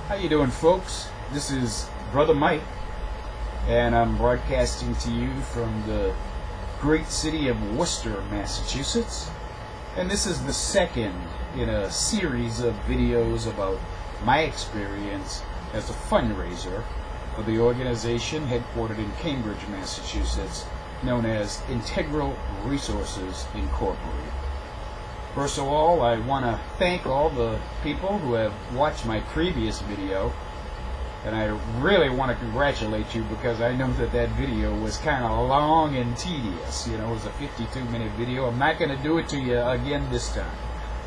How you doing, folks? This is Brother Mike, and I'm broadcasting to you from the great city of Worcester, Massachusetts. And this is the second in a series of videos about my experience as a fundraiser for the organization headquartered in Cambridge, Massachusetts, known as Integral Resources Incorporated. First of all, I want to thank all the people who have watched my previous video, and I really want to congratulate you because I know that video was kind of long and tedious. You know, it was a 52-minute video. I'm not going to do it to you again this time.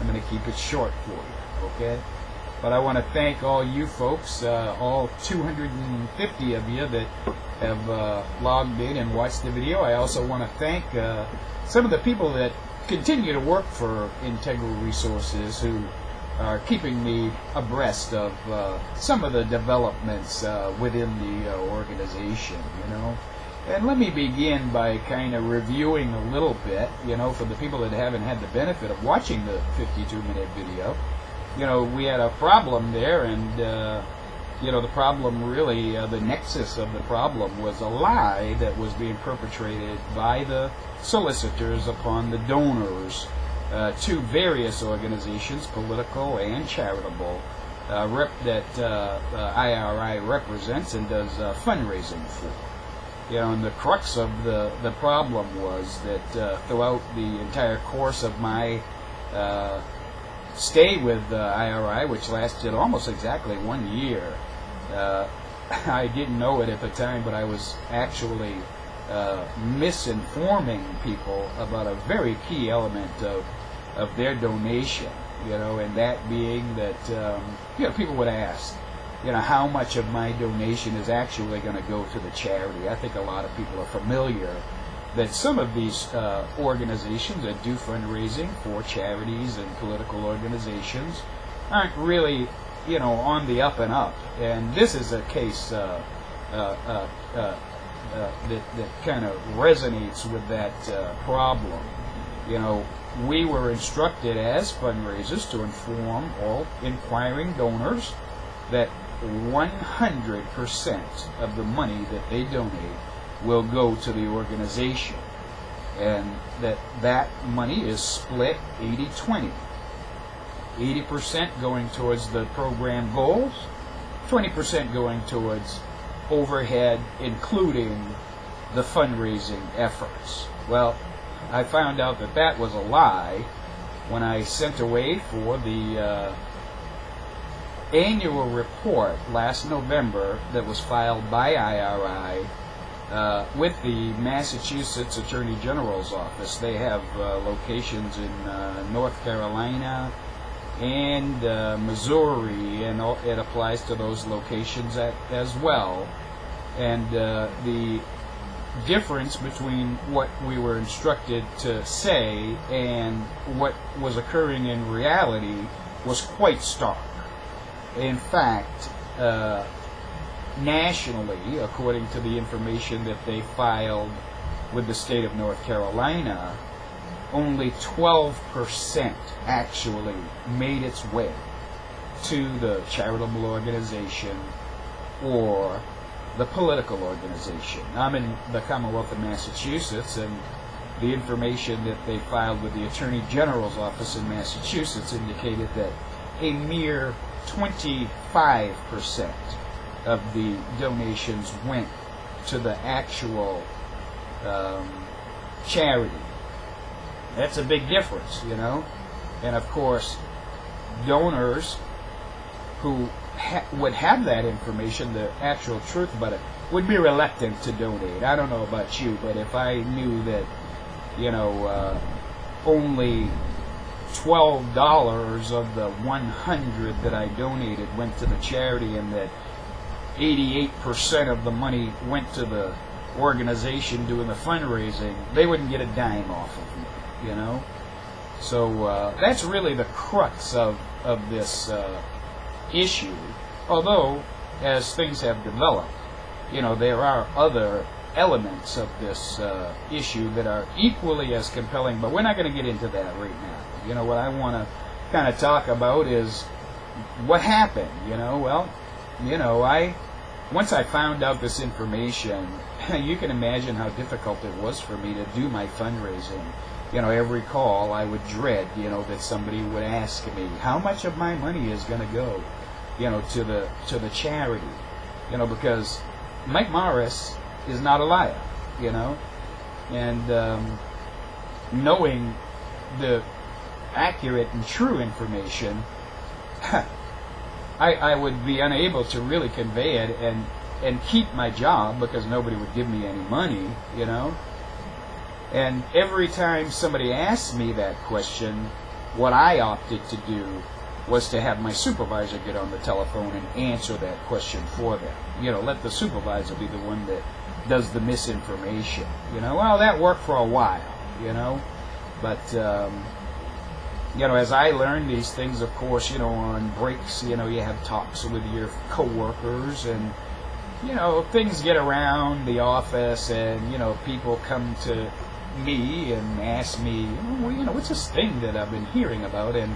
I'm going to keep it short for you, okay? But I want to thank all you folks, all 250 of you that have logged in and watched the video. I also want to thank some of the people that continue to work for Integral Resources who are keeping me abreast of some of the developments within the organization, you know. And let me begin by kind of reviewing a little bit, you know, for the people that haven't had the benefit of watching the 52-minute video. You know, we had a problem there, and you know, the problem really, the nexus of the problem was a lie that was being perpetrated by the solicitors upon the donors to various organizations, political and charitable, that IRI represents and does fundraising for. You know, and the crux of the problem was that throughout the entire course of my stay with IRI, which lasted almost exactly 1 year, I didn't know it at the time, but I was actually misinforming people about a very key element of their donation, you know, and that being that, you know, people would ask, you know, how much of my donation is actually going to go to the charity. I think a lot of people are familiar that some of these organizations that do fundraising for charities and political organizations aren't really, you know, on the up and up. And this is a case that kind of resonates with that problem. You know, we were instructed as fundraisers to inform all inquiring donors that 100% of the money that they donate will go to the organization, and that money is split 80-20. 80% going towards the program goals, 20% going towards overhead, including the fundraising efforts. Well, I found out that that was a lie when I sent away for the annual report last November that was filed by IRI with the Massachusetts Attorney General's office. They have locations in North Carolina and Missouri, and it applies to those locations as well. And the difference between what we were instructed to say and what was occurring in reality was quite stark. In fact, nationally, according to the information that they filed with the state of North Carolina, only 12% actually made its way to the charitable organization or the political organization. I'm in the Commonwealth of Massachusetts, and the information that they filed with the Attorney General's office in Massachusetts indicated that a mere 25% of the donations went to the actual charity. That's a big difference, you know. And of course, donors who would have that information, the actual truth about it, would be reluctant to donate. I don't know about you, but if I knew that, you know, only $12 of the 100 that I donated went to the charity, and that 88% of the money went to the organization doing the fundraising, they wouldn't get a dime off of me, you know. So that's really the crux of this issue. Although, as things have developed, you know, there are other elements of this issue that are equally as compelling, but we're not going to get into that right now. You know, what I want to kind of talk about is what happened. You know, well, once I found out this information, you can imagine how difficult it was for me to do my fundraising. Every call I would dread, that somebody would ask me, how much of my money is going to go, to the charity, because Mike Morris is not a liar, and knowing the accurate and true information, I would be unable to really convey it and keep my job because nobody would give me any money, And every time somebody asked me that question, what I opted to do was to have my supervisor get on the telephone and answer that question for them. Let the supervisor be the one that does the misinformation. Well, that worked for a while, but as I learned these things, of course, on breaks, you have talks with your coworkers, and things get around the office, and people come to me and ask me, what's this thing that I've been hearing about? And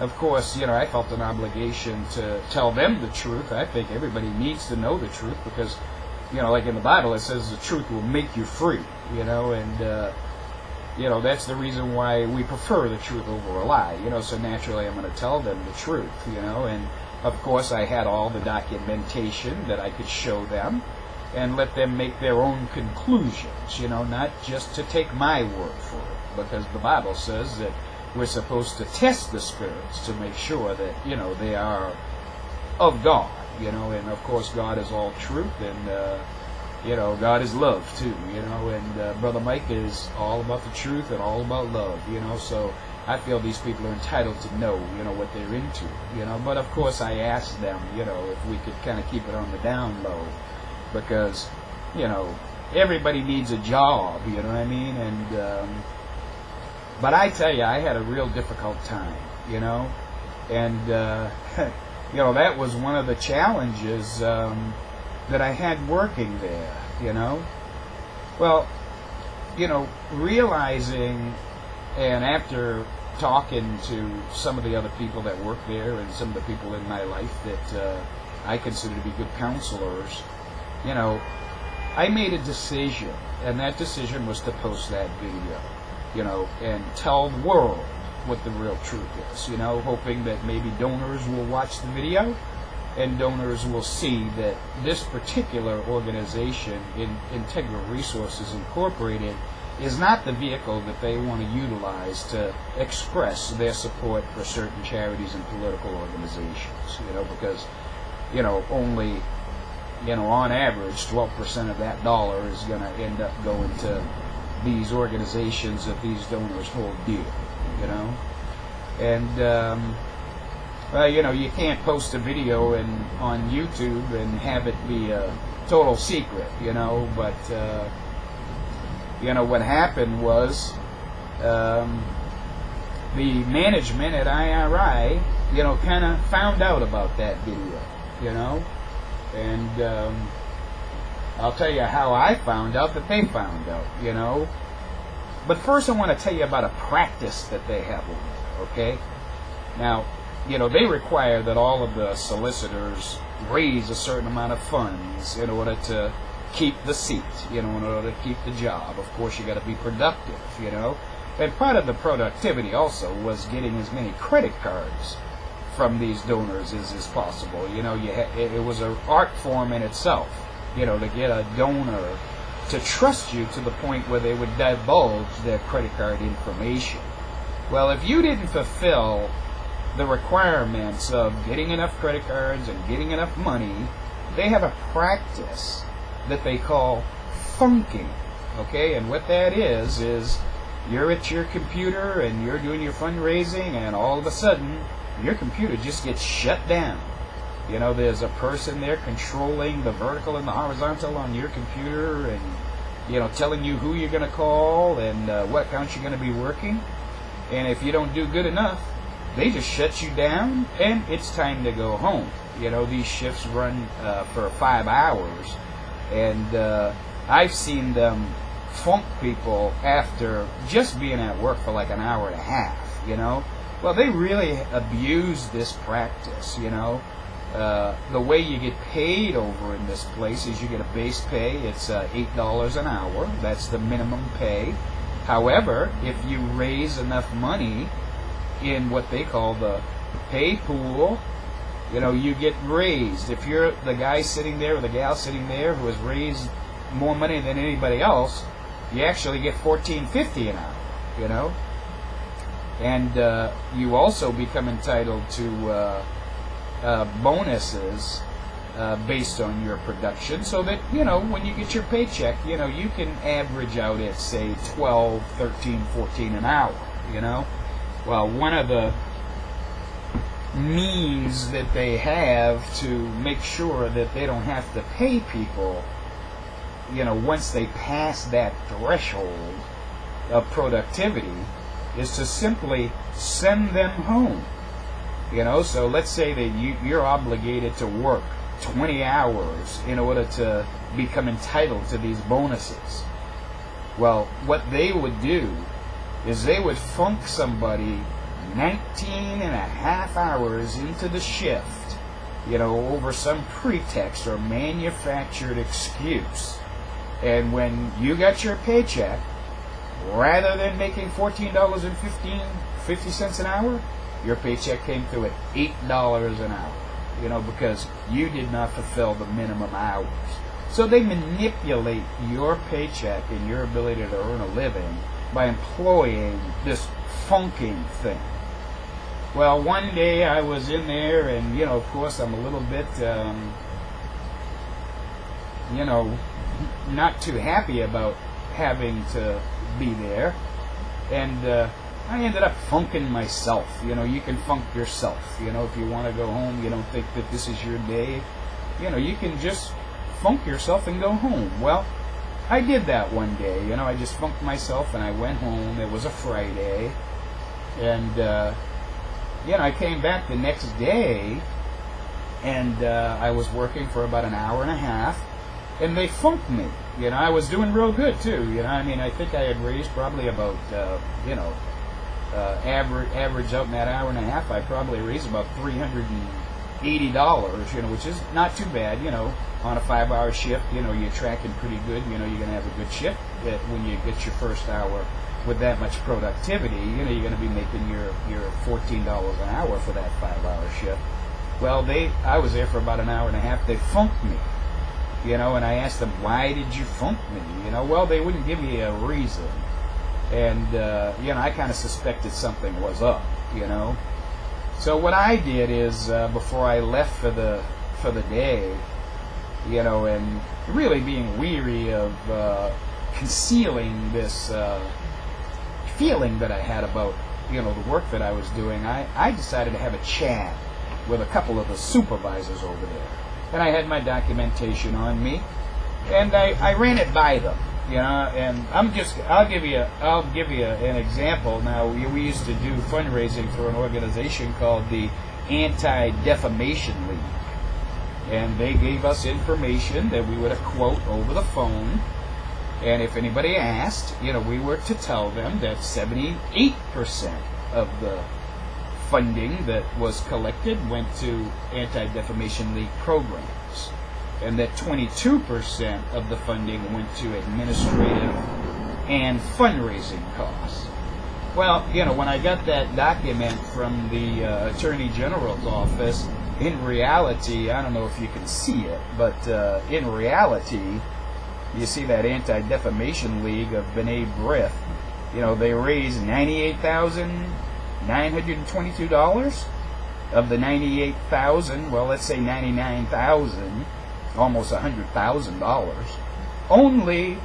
of course, I felt an obligation to tell them the truth. I think everybody needs to know the truth because, like in the Bible, it says the truth will make you free, and that's the reason why we prefer the truth over a lie, so naturally I'm going to tell them the truth, and of course I had all the documentation that I could show them and let them make their own conclusions, not just to take my word for it, because the Bible says that we're supposed to test the spirits to make sure that, they are of God, and of course God is all truth, and God is love too, and Brother Mike is all about the truth and all about love, so I feel these people are entitled to know, what they're into, but of course I asked them, if we could kind of keep it on the down low, because, everybody needs a job, you know what I mean, and, but I tell you, I had a real difficult time, and, that was one of the challenges, that I had working there, Well, realizing, and after talking to some of the other people that work there and some of the people in my life that I consider to be good counselors, I made a decision, and that decision was to post that video, and tell the world what the real truth is, hoping that maybe donors will watch the video and donors will see that this particular organization, Integral Resources Incorporated, is not the vehicle that they want to utilize to express their support for certain charities and political organizations, because, only, on average, 12% of that dollar is going to end up going to these organizations that these donors hold dear, and, well, you can't post a video on YouTube and have it be a total secret, but, what happened was, the management at IRI, kind of found out about that video, and, I'll tell you how I found out that they found out, but first I want to tell you about a practice that they have over there, okay? Now, they require that all of the solicitors raise a certain amount of funds in order to keep the seat, in order to keep the job. Of course, you got to be productive, And part of the productivity also was getting as many credit cards from these donors as possible. It was an art form in itself, to get a donor to trust you to the point where they would divulge their credit card information. Well, if you didn't fulfill the requirements of getting enough credit cards and getting enough money, they have a practice that they call funking, okay? And what that is you're at your computer and you're doing your fundraising, and all of a sudden your computer just gets shut down. There's a person there controlling the vertical and the horizontal on your computer, and telling you who you're going to call and what accounts you're going to be working. And if you don't do good enough, they just shut you down, and it's time to go home. These shifts run for 5 hours, and I've seen them funk people after just being at work for like an hour and a half, Well, they really abuse this practice, The way you get paid over in this place is you get a base pay. It's $8 an hour. That's the minimum pay. However, if you raise enough money in what they call the pay pool, you get raised. If you're the guy sitting there or the gal sitting there who has raised more money than anybody else, you actually get $14.50 an hour, And you also become entitled to bonuses based on your production, so that, when you get your paycheck, you can average out at, say, 12, 13, 14 an hour, Well, one of the means that they have to make sure that they don't have to pay people, once they pass that threshold of productivity, is to simply send them home. So let's say that you're obligated to work 20 hours in order to become entitled to these bonuses. Well, what they would do is they would funk somebody 19 and a half hours into the shift, over some pretext or manufactured excuse. And when you got your paycheck, rather than making $14.50 an hour, your paycheck came through at $8 an hour, because you did not fulfill the minimum hours. So they manipulate your paycheck and your ability to earn a living by employing this funking thing. Well, one day I was in there, and, of course I'm a little bit, not too happy about having to be there. And I ended up funking myself. You can funk yourself. If you want to go home, you don't think that this is your day, you can just funk yourself and go home. Well, I did that one day. I just funked myself and I went home. It was a Friday. And, I came back the next day, and I was working for about an hour and a half, and they funked me. I was doing real good too. I think I had raised probably about, average out in that hour and a half, I probably raised about $380, which is not too bad, on a 5-hour shift. You're tracking pretty good. You're going to have a good shift when you get your first hour with that much productivity. You're going to be making your $14 an hour for that 5-hour shift. Well, I was there for about an hour and a half. They funked me. And I asked them, why did you funk me? Well, they wouldn't give me a reason. And, I kind of suspected something was up, So what I did is, before I left for the day, and really being weary of concealing this feeling that I had about, the work that I was doing, I decided to have a chat with a couple of the supervisors over there. And I had my documentation on me, and I ran it by them, and I'll give you an example. Now, we used to do fundraising for an organization called the Anti-Defamation League, and they gave us information that we were to quote over the phone, and if anybody asked, we were to tell them that 78% of the funding that was collected went to Anti-Defamation League programs, and that 22% of the funding went to administrative and fundraising costs. Well, when I got that document from the Attorney General's office, in reality, I don't know if you can see it, but in reality, you see that Anti-Defamation League of B'nai B'rith, they raised $98,922 of the 98,000. Well, let's say 99,000, almost $100,000. Only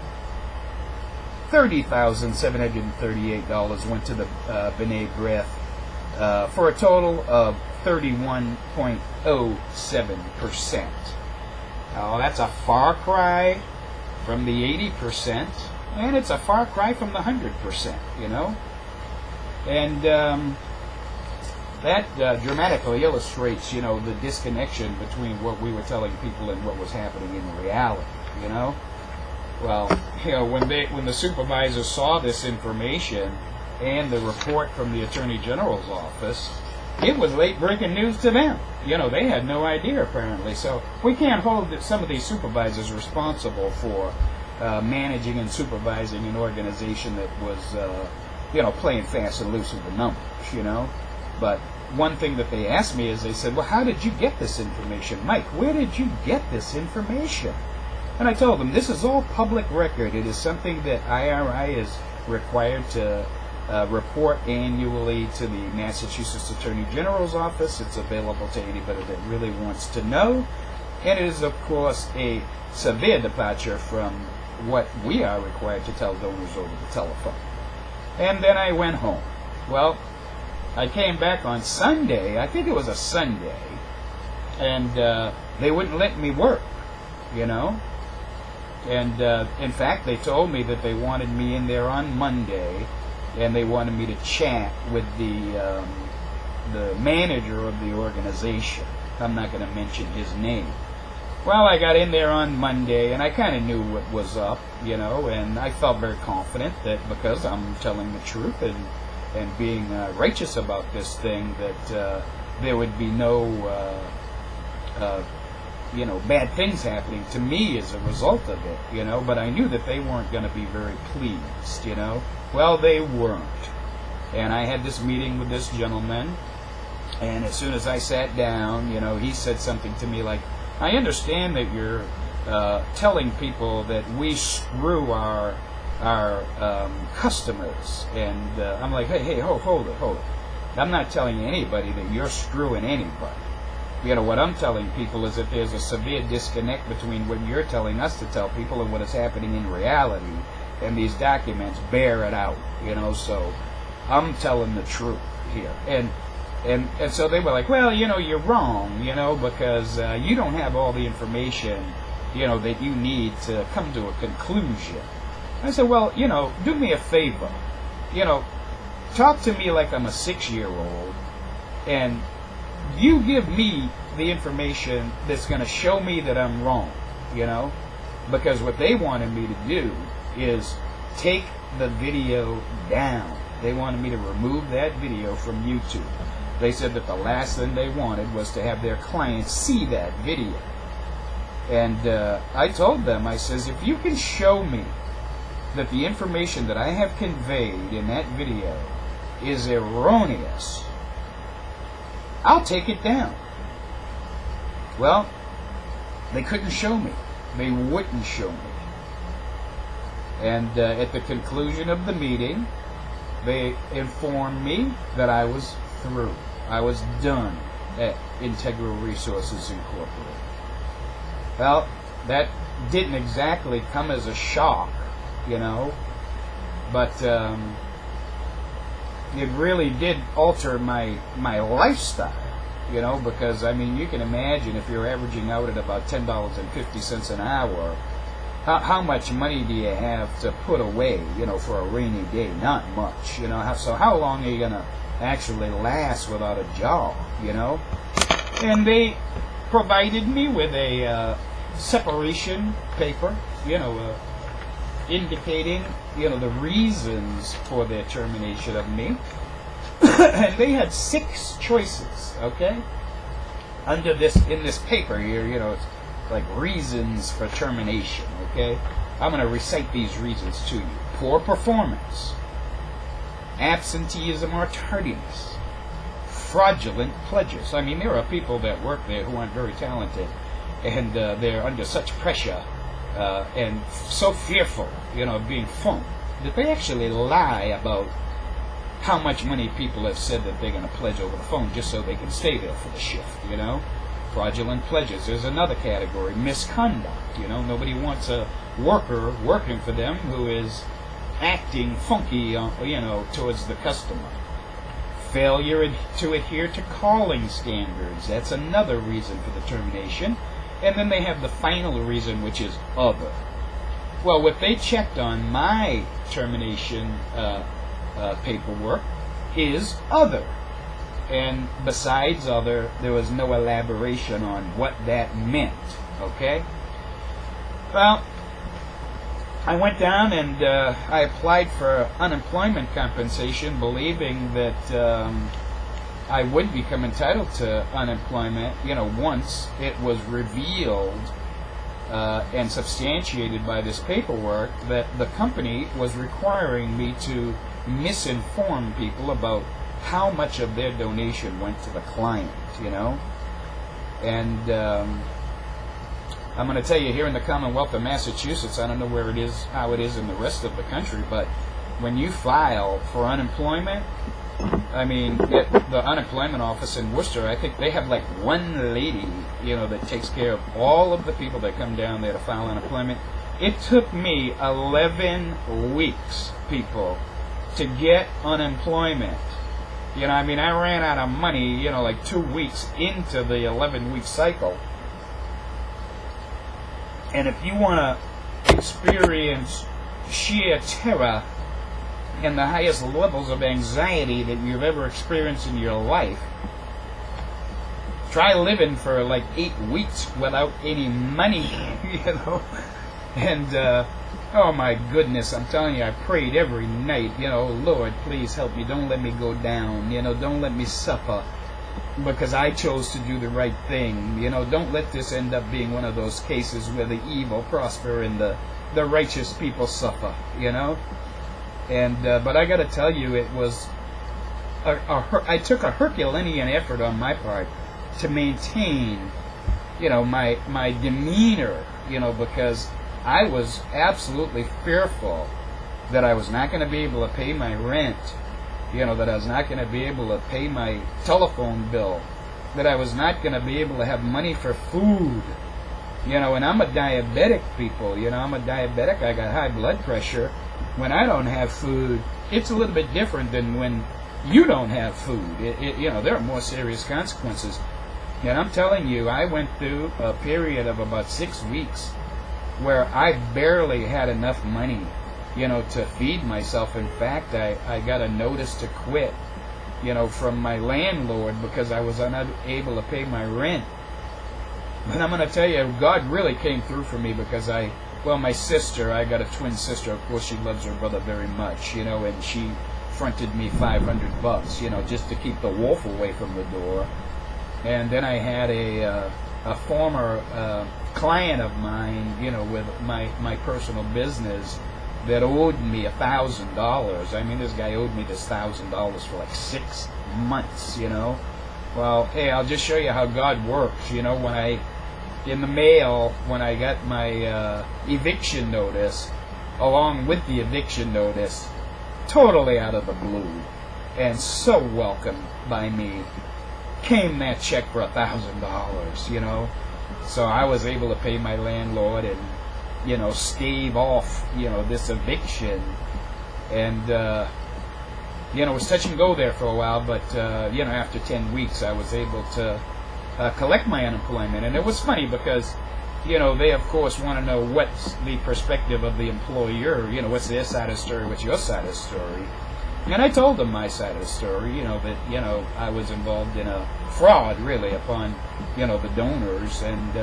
$30,738 went to the B'nai B'rith, for a total of 31.07%. Now, that's a far cry from the 80%, and it's a far cry from the 100%, And that dramatically illustrates, the disconnection between what we were telling people and what was happening in reality, Well, when the supervisors saw this information and the report from the Attorney General's office, it was late breaking news to them. They had no idea apparently. So we can't hold some of these supervisors responsible for managing and supervising an organization that was, playing fast and loose with the numbers, But one thing that they asked me is they said, well, how did you get this information? Mike, where did you get this information? And I told them, this is all public record. It is something that IRI is required to report annually to the Massachusetts Attorney General's office. It's available to anybody that really wants to know. And it is, of course, a severe departure from what we are required to tell donors over the telephone. And then I went home. Well, I came back on Sunday, I think it was a Sunday, and they wouldn't let me work, And in fact, they told me that they wanted me in there on Monday, and they wanted me to chat with the manager of the organization. I'm not going to mention his name. Well, I got in there on Monday, and I kind of knew what was up, and I felt very confident that because I'm telling the truth and being righteous about this thing, that there would be no, bad things happening to me as a result of it, But I knew that they weren't going to be very pleased, Well, they weren't. And I had this meeting with this gentleman, and as soon as I sat down, he said something to me like, I understand that you're telling people that we screw our customers, and I'm like, hey, hold it. I'm not telling anybody that you're screwing anybody. What I'm telling people is that there's a severe disconnect between what you're telling us to tell people and what is happening in reality, and these documents bear it out, so I'm telling the truth here. And so they were like, well, you're wrong, because you don't have all the information, that you need to come to a conclusion. I said, well, do me a favor. Talk to me like I'm a 6-year-old, and you give me the information that's going to show me that I'm wrong, Because what they wanted me to do is take the video down. They wanted me to remove that video from YouTube. They said that the last thing they wanted was to have their clients see that video. And I told them, I says, if you can show me that the information that I have conveyed in that video is erroneous, I'll take it down. Well, they couldn't show me. They wouldn't show me. And at the conclusion of the meeting, they informed me that I was through. I was done at Integral Resources Incorporated. Well, that didn't exactly come as a shock, but it really did alter my lifestyle, because, you can imagine if you're averaging out at about $10.50 an hour, how much money do you have to put away, for a rainy day? Not much, So how long are you going to actually last without a job, And they provided me with a separation paper, indicating, the reasons for their termination of me. And they had 6 choices, okay? In this paper here, it's like reasons for termination, okay? I'm going to recite these reasons to you. Poor performance, absenteeism or tardiness, fraudulent pledges. There are people that work there who aren't very talented, and they're under such pressure and so fearful, of being funked, that they actually lie about how much money people have said that they're going to pledge over the phone just so they can stay there for the shift, Fraudulent pledges. There's another category, misconduct. Nobody wants a worker working for them who is acting funky, towards the customer. Failure to adhere to calling standards. That's another reason for the termination. And then they have the final reason, which is other. Well, what they checked on my termination paperwork is other. And besides other, there was no elaboration on what that meant. Okay? Well, I went down and I applied for unemployment compensation, believing that I would become entitled to unemployment, once it was revealed and substantiated by this paperwork that the company was requiring me to misinform people about how much of their donation went to the client, And I'm going to tell you, here in the Commonwealth of Massachusetts, I don't know where it is, how it is in the rest of the country, but when you file for unemployment, I mean, the unemployment office in Worcester, I think they have like one lady, that takes care of all of the people that come down there to file unemployment. It took me 11 weeks, people, to get unemployment. I ran out of money, like 2 weeks into the 11-week cycle. And if you want to experience sheer terror and the highest levels of anxiety that you've ever experienced in your life, try living for like 8 weeks without any money, And, oh my goodness, I'm telling you, I prayed every night, Lord, please help me. Don't let me go down, don't let me suffer because I chose to do the right thing. Don't let this end up being one of those cases where the evil prosper and the righteous people suffer, And but I got to tell you, it was I took a Herculean effort on my part to maintain, my demeanor, because I was absolutely fearful that I was not going to be able to pay my rent, that I was not going to be able to pay my telephone bill, that I was not going to be able to have money for food, and I'm a diabetic, people, I'm a diabetic, I got high blood pressure. When I don't have food, it's a little bit different than when you don't have food. There are more serious consequences. And I'm telling you, I went through a period of about 6 weeks where I barely had enough money, to feed myself. In fact, I got a notice to quit, from my landlord because I was unable to pay my rent. But I'm going to tell you, God really came through for me because my sister, I got a twin sister, of course she loves her brother very much, and she fronted me $500, just to keep the wolf away from the door. And then I had a former client of mine, with my personal business that owed me $1,000. This guy owed me this $1,000 for like 6 months, Well, hey, I'll just show you how God works, in the mail, when I got my eviction notice, along with the eviction notice, totally out of the blue, and so welcomed by me, came that check for $1,000, So I was able to pay my landlord and, stave off, this eviction. And, it was touch and go there for a while, but, after 10 weeks I was able to collect my unemployment. And it was funny because, they of course want to know what's the perspective of the employer, what's their side of the story, what's your side of the story. And I told them my side of the story, that, I was involved in a fraud, really, upon, the donors. And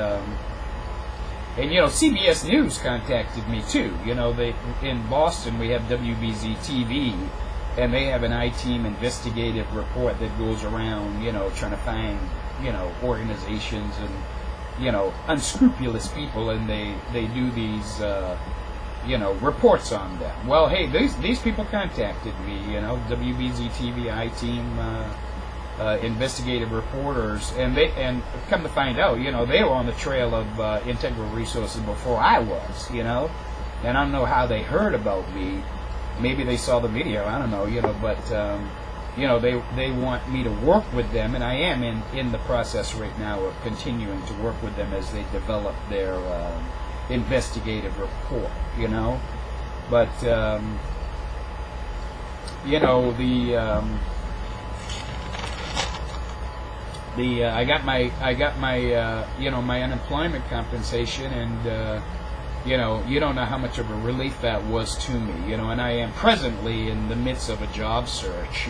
CBS News contacted me, too. They in Boston, we have WBZ-TV, and they have an I-Team investigative report that goes around, trying to find, organizations and, unscrupulous people, and they do these, reports on them. Well, hey, these people contacted me, WBZ-TV, I-Team, investigative reporters, and come to find out, they were on the trail of Integral Resources before I was, and I don't know how they heard about me. Maybe they saw the video, I don't know, but they want me to work with them, and I am in the process right now of continuing to work with them as they develop their investigative report, but I got my my unemployment compensation, and you don't know how much of a relief that was to me, and I am presently in the midst of a job search,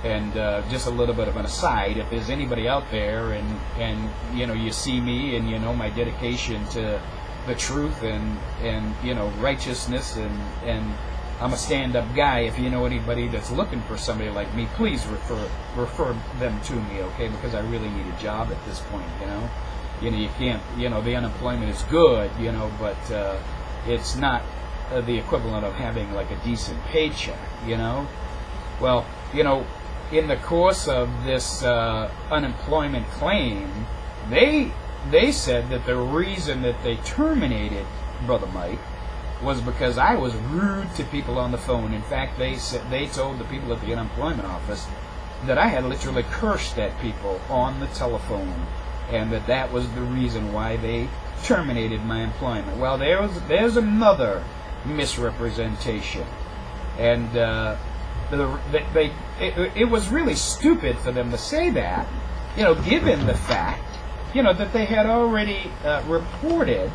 and just a little bit of an aside, if there's anybody out there and you see me and my dedication to the truth and righteousness and I'm a stand-up guy. If you know anybody that's looking for somebody like me, please refer them to me, okay? Because I really need a job at this point, you know. You can't, the unemployment is good, but it's not the equivalent of having like a decent paycheck, Well, in the course of this unemployment claim, they said that the reason that they terminated Brother Mike was because I was rude to people on the phone. In fact, they told the people at the unemployment office that I had literally cursed at people on the telephone, and that was the reason why they terminated my employment. Well, there's another misrepresentation, and it was really stupid for them to say that, given the fact, that they had already reported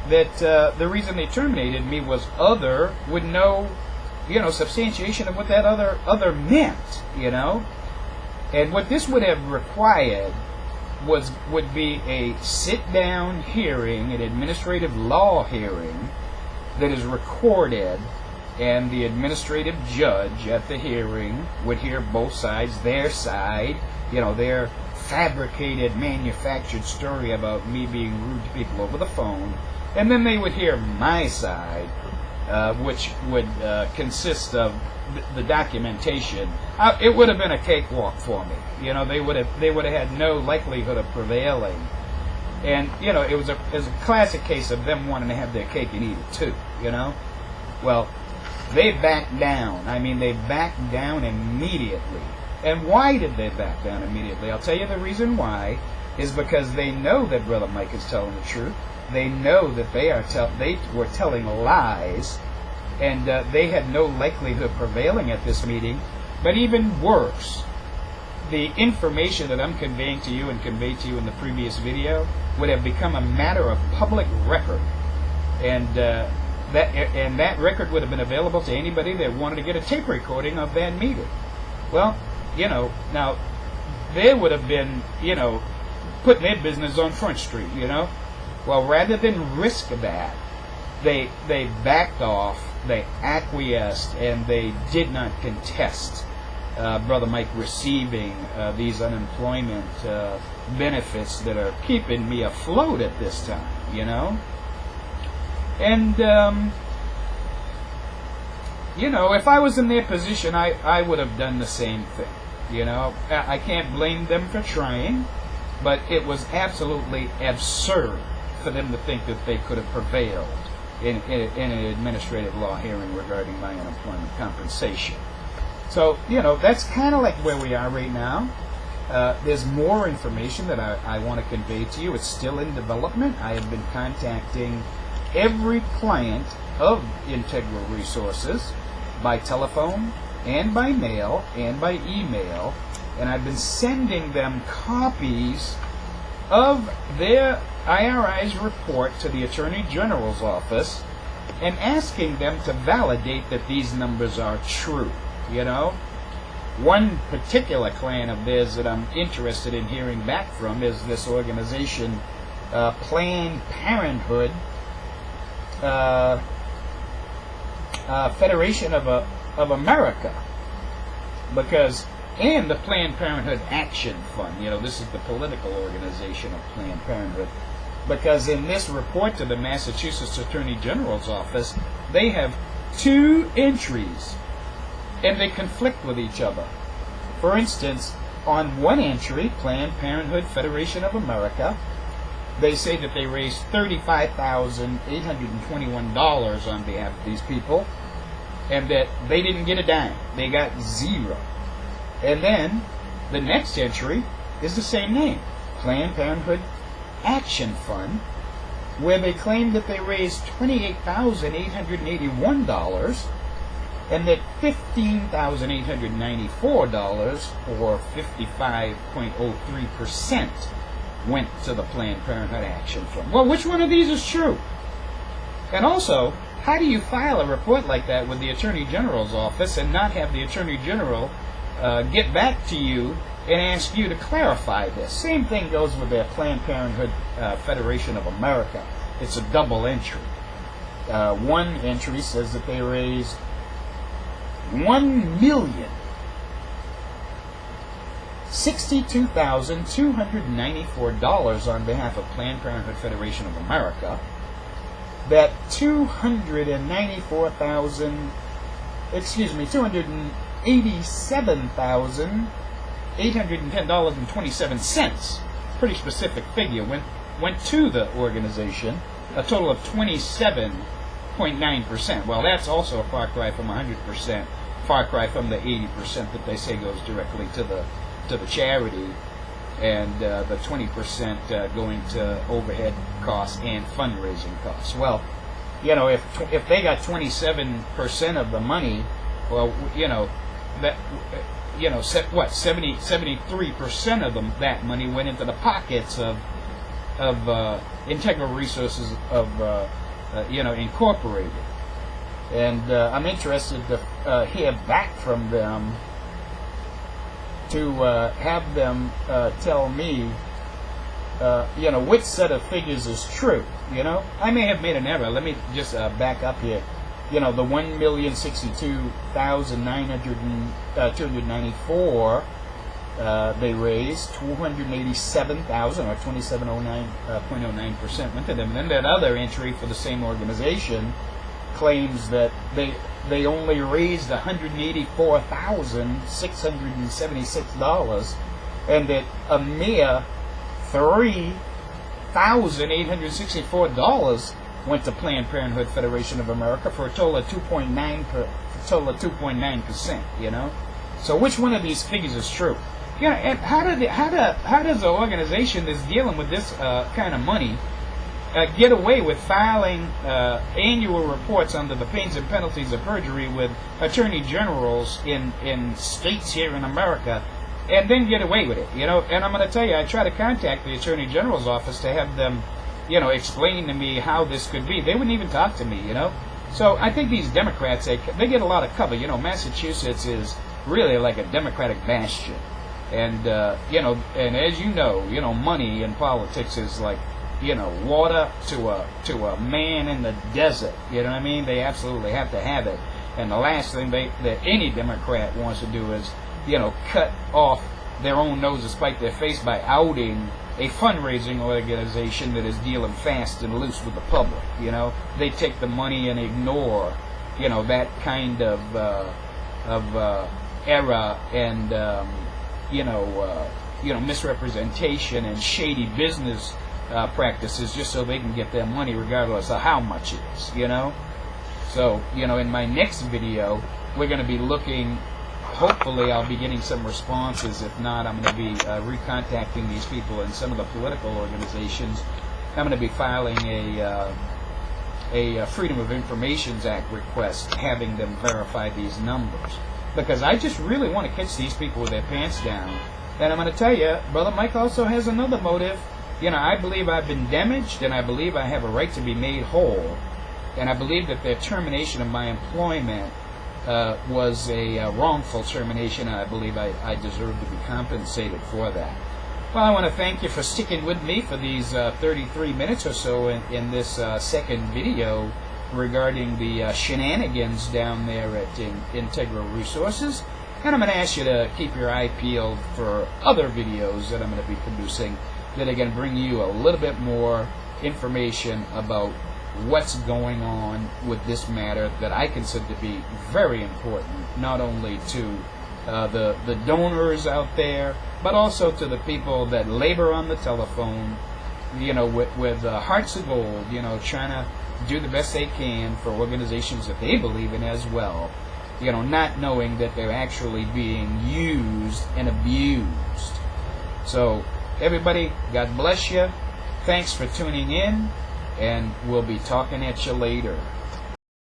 that the reason they terminated me was with no, substantiation of what that other meant, And what this would have required would be a sit-down hearing, an administrative law hearing that is recorded, and the administrative judge at the hearing would hear both sides, their side, their fabricated, manufactured story about me being rude to people over the phone, and then they would hear my side, which would consist of the documentation. It would have been a cakewalk for me. They would have had no likelihood of prevailing, and it was a classic case of them wanting to have their cake and eat it too. Well, they backed down. I mean, they backed down immediately. And why did they back down immediately? I'll tell you the reason why is because they know that Brother Mike is telling the truth. They know that they were telling lies, and they had no likelihood of prevailing at this meeting. But even worse, the information that I'm conveying to you and conveyed to you in the previous video would have become a matter of public record, and that record would have been available to anybody that wanted to get a tape recording of that meeting. Well, now they would have been, putting their business on Front Street, Well, rather than risk that, they backed off, they acquiesced, and they did not contest Brother Mike receiving these unemployment benefits that are keeping me afloat at this time, And, if I was in their position, I would have done the same thing, I can't blame them for trying, but it was absolutely absurd for them to think that they could have prevailed in an administrative law hearing regarding my unemployment compensation. So, that's kind of like where we are right now. There's more information that I want to convey to you. It's still in development. I have been contacting every client of Integral Resources by telephone and by mail and by email, and I've been sending them copies of their IRI's report to the Attorney General's office and asking them to validate that these numbers are true. One particular client of theirs that I'm interested in hearing back from is this organization, Planned Parenthood Federation of America, and the Planned Parenthood Action Fund. This is the political organization of Planned Parenthood. Because in this report to the Massachusetts Attorney General's office, they have two entries, and they conflict with each other. For instance, on one entry, Planned Parenthood Federation of America, they say that they raised $35,821 on behalf of these people, and that they didn't get a dime. They got zero. And then the next entry is the same name, Planned Parenthood Action Fund, where they claim that they raised $28,881, and that $15,894, or 55.03%, went to the Planned Parenthood Action Fund. Well, which one of these is true? And also, how do you file a report like that with the Attorney General's office and not have the Attorney General get back to you and ask you to clarify this? Same thing goes with the Planned Parenthood Federation of America. It's a double entry. One entry says that they raised $1,062,294 on behalf of Planned Parenthood Federation of America. That $287,810.27, pretty specific figure, went to the organization, a total of 27.9%. Well, that's also a far cry from 100%, far cry from the 80% that they say goes directly to the charity, and the 20% going to overhead costs and fundraising costs. Well, if they got 27% of the money, well, that 73% of that money went into the pockets of Integral Resources of Incorporated, and I'm interested to hear back from them, to have them tell me, which set of figures is true. I may have made an error. Let me just back up here. The 1,062,294 they raised, 287,000 or 27.09% went to them. And then that other entry for the same organization claims that they only raised $184,676, and that a mere $3,864 went to Planned Parenthood Federation of America, for a total of 2.9%. So which one of these figures is true? And how does an organization that's dealing with this kind of money get away with filing annual reports under the pains and penalties of perjury with attorney generals in states here in America, and then get away with it? And I'm going to tell you, I try to contact the attorney general's office to have them, explain to me how this could be. They wouldn't even talk to me, So I think these Democrats, they get a lot of cover. Massachusetts is really like a Democratic bastion, and and as money in politics is like water to a man in the desert. You know what I mean? They absolutely have to have it. And the last thing that any Democrat wants to do is, cut off their own nose to spite their face by outing a fundraising organization that is dealing fast and loose with the public. They take the money and ignore, that kind of error and misrepresentation and shady business practices, just so they can get their money regardless of how much it is. So in my next video we're going to be looking, hopefully I'll be getting some responses. If not, I'm going to be recontacting these people in some of the political organizations. I'm going to be filing a Freedom of Information Act request, having them verify these numbers, because I just really want to catch these people with their pants down. And I'm going to tell you, Brother Mike also has another motive. I believe I've been damaged, and I believe I have a right to be made whole, and I believe that their termination of my employment was a wrongful termination, and I believe I deserve to be compensated for that. Well, I want to thank you for sticking with me for these 33 minutes or so in this second video regarding the shenanigans down there at Integral Resources. And I'm going to ask you to keep your eye peeled for other videos that I'm going to be producing that are going to bring you a little bit more information about what's going on with this matter that I consider to be very important, not only to the donors out there, but also to the people that labor on the telephone, with hearts of gold, trying to do the best they can for organizations that they believe in as well, not knowing that they're actually being used and abused. So, everybody, God bless you. Thanks for tuning in, and we'll be talking at you later.